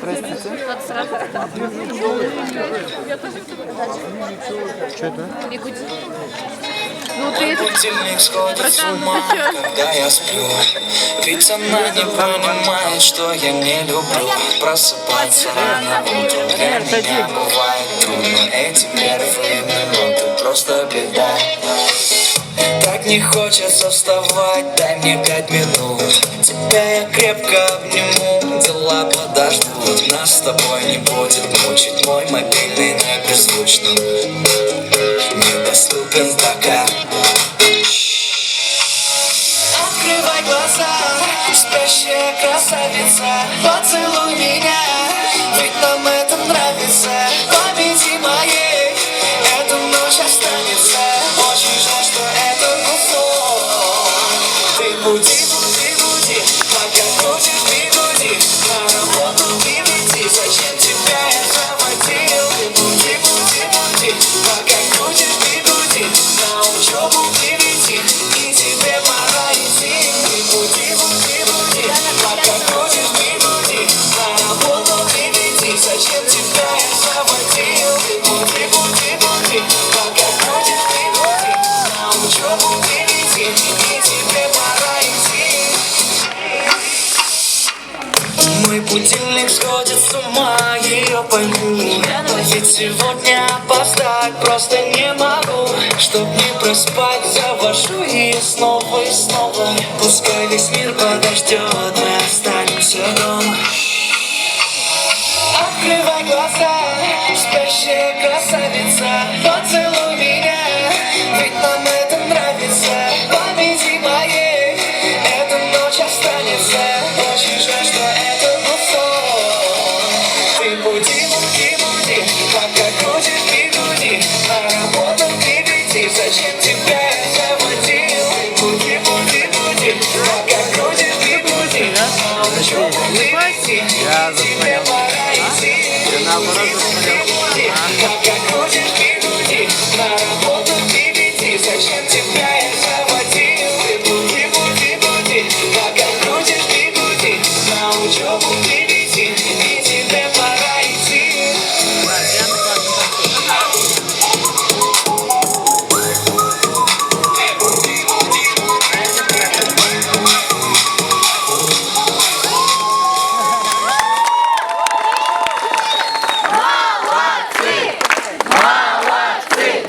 Простите. Что это? Ну ты будильник сходит с ума, когда я сплю. Ведь она не понимает, что я не люблю просыпаться рано утром. Для меня бывает трудно. Эти первые минуты просто беда. Так не хочется вставать, дай мне 5 минут. Тебя я крепко обниму, дела подождут. Нас с тобой не будет мучить мой мобильный на беззвучном. Недоступен пока. Открывай глаза, спящая красавица, поцелуй меня, ведь нам это нравится. Памяти моей эта ночь останется. Очень жаль, что это был сон. Ты буди, буди, буди, пока хочешь бегуди. На работу не лети, зачем тебя я заводил? Ты буди, буди, буди, пока хочешь бегуди. На учебу не лети, и тебе пора идти. Ты буди, буди, буди, пока хочешь бегуди. На работу не лети, зачем тебя я заводил? Ты буди, буди, буди, пока хочешь бегуди. На учебу не лети, и тебе пора идти. Мой будильник сходит с ума, ее пойму. Ведь сегодня опоздать просто не могу. Чтоб не проспать, завожу ее снова и снова. Пускай весь мир подождет, мы останемся дома. Открывай глаза, спящая красавица.